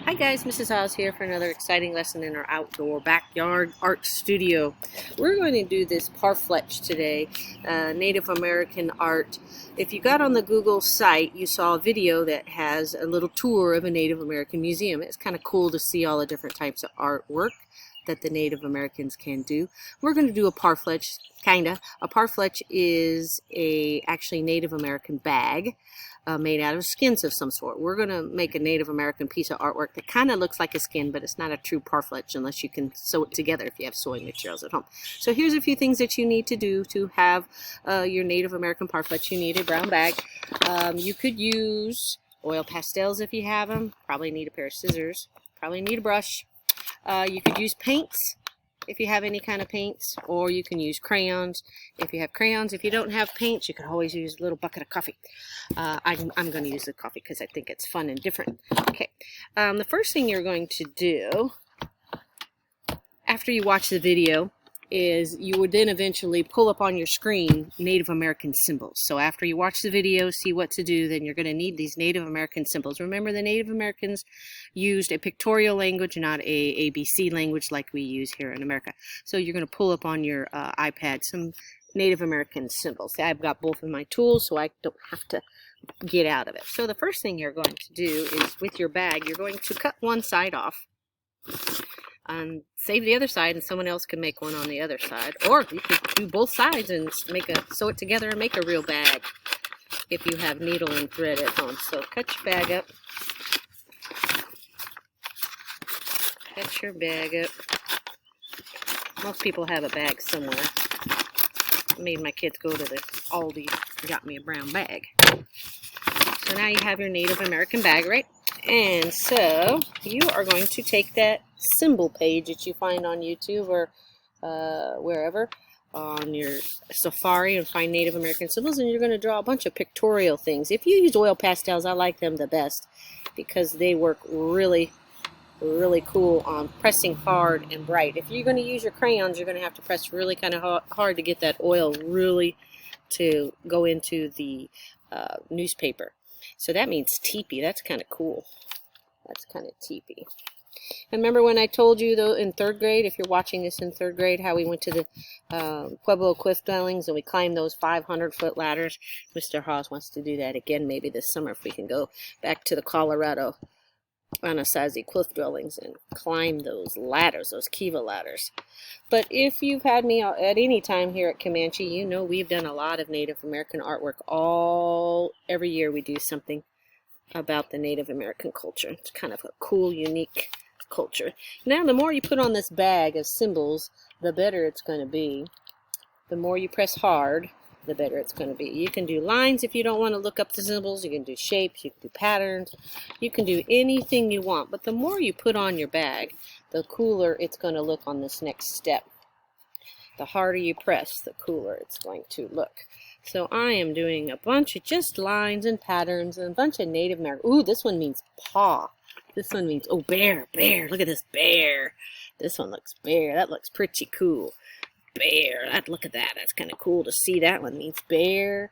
Hi guys, Mrs. Hawes here for another exciting lesson in our outdoor backyard art studio. We're going to do this parfleche today, Native American art. If you got on the Google site, you saw a video that has a little tour of a Native American museum. It's kind of cool to see all the different types of artwork that the Native Americans can do. We're going to do a parfleche, kinda. A parfleche is actually Native American bag. Made out of skins of some sort. We're going to make a Native American piece of artwork that kind of looks like a skin, but it's not a true parfleche unless you can sew it together if you have sewing materials at home. So here's a few things that you need to do to have your Native American parfleche. You need a brown bag. You could use oil pastels if you have them. Probably need a pair of scissors. Probably need a brush. You could use paints if you have any kind of paints, or you can use crayons if you have crayons. If you don't have paints, you can always use a little bucket of coffee. I'm going to use the coffee because I think it's fun and different. Okay, the first thing you're going to do after you watch the video is you would then eventually pull up on your screen Native American symbols. So after you watch the video, see what to do, then you're going to need these Native American symbols. Remember, the Native Americans used a pictorial language, not a ABC language like we use here in America. So you're going to pull up on your iPad some Native American symbols. I've got both of my tools, so I don't have to get out of it. So the first thing you're going to do is, with your bag, you're going to cut one side off and save the other side, and someone else can make one on the other side. Or you could do both sides and sew it together and make a real bag if you have needle and thread at home. So cut your bag up. Cut your bag up. Most people have a bag somewhere. I made my kids go to the Aldi and got me a brown bag. So now you have your Native American bag, right? And so you are going to take that symbol page that you find on YouTube or wherever on your safari and find Native American symbols, and you're going to draw a bunch of pictorial things. If you use oil pastels, I like them the best because they work really cool on pressing hard and bright. If you're going to use your crayons, you're going to have to press really kind of hard to get that oil really to go into the newspaper. So that means teepee. That's kind of cool. That's kind of teepee. And remember when I told you, though, in 3rd grade, if you're watching this in 3rd grade, how we went to the Pueblo cliff dwellings and we climbed those 500-foot ladders? Mr. Hawes wants to do that again maybe this summer if we can go back to the Colorado Anasazi cliff dwellings and climb those ladders, those Kiva ladders. But if you've had me at any time here at Comanche, you know we've done a lot of Native American artwork. Every year we do something about the Native American culture. It's kind of a cool, unique culture. Now the more you put on this bag of symbols, the better it's going to be. The more you press hard, the better it's going to be. You can do lines if you don't want to look up the symbols. You can do shapes, you can do patterns, you can do anything you want. But the more you put on your bag, the cooler it's going to look on this next step. The harder you press, the cooler it's going to look. So I am doing a bunch of just lines and patterns and a bunch of Native American. Ooh, this one means paw. This one means, oh, bear, bear. Look at this bear. This one looks bear. That looks pretty cool. Bear. Look at that. That's kind of cool to see. That one means bear.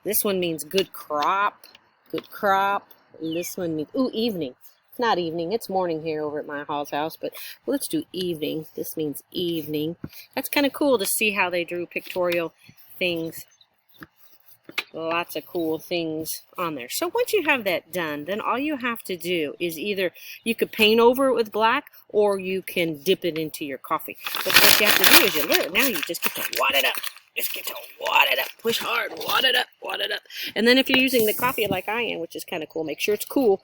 This one means good crop. Good crop. This one means, ooh, evening. It's not evening. It's morning here over at my house, but let's do evening. This means evening. That's kind of cool to see how they drew pictorial things. Lots of cool things on there. So once you have that done, then all you have to do is either you could paint over it with black, or you can dip it into your coffee. But what you have to do is you learn. Now you just get to wad it up. Just get to wad it up. Push hard. Wad it up. Wad it up. And then if you're using the coffee like I am, which is kind of cool, make sure it's cool.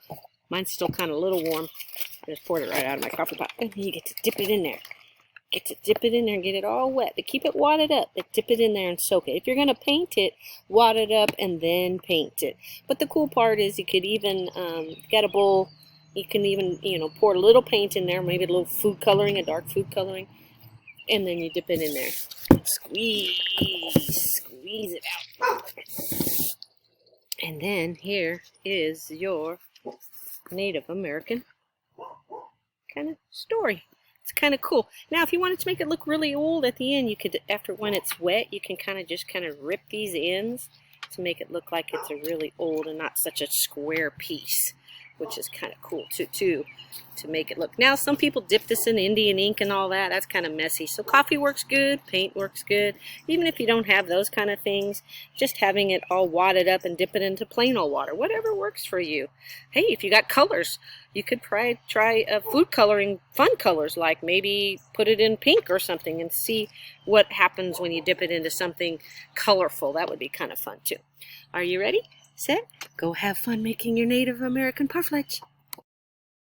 Mine's still kind of a little warm. I just poured it right out of my coffee pot. And you get to dip it in there. Get to dip it in there and get it all wet. But keep it wadded up. But dip it in there and soak it. If you're going to paint it, wad it up and then paint it. But the cool part is you could even get a bowl. You can even, pour a little paint in there, maybe a little food coloring, a dark food coloring. And then you dip it in there. Squeeze it out. And then here is your Native American kind of story. It's kind of cool. Now, if you wanted to make it look really old at the end, you could, when it's wet, you can kind of rip these ends to make it look like it's a really old and not such a square piece. which is kind of cool too, to make it look. Now, some people dip this in Indian ink and all that. That's kind of messy. So coffee works good, paint works good. Even if you don't have those kind of things, just having it all wadded up and dip it into plain old water, whatever works for you. Hey, if you got colors, you could try food coloring, fun colors, like maybe put it in pink or something and see what happens when you dip it into something colorful. That would be kind of fun too. Are you ready? Set? Go have fun making your Native American parfleche.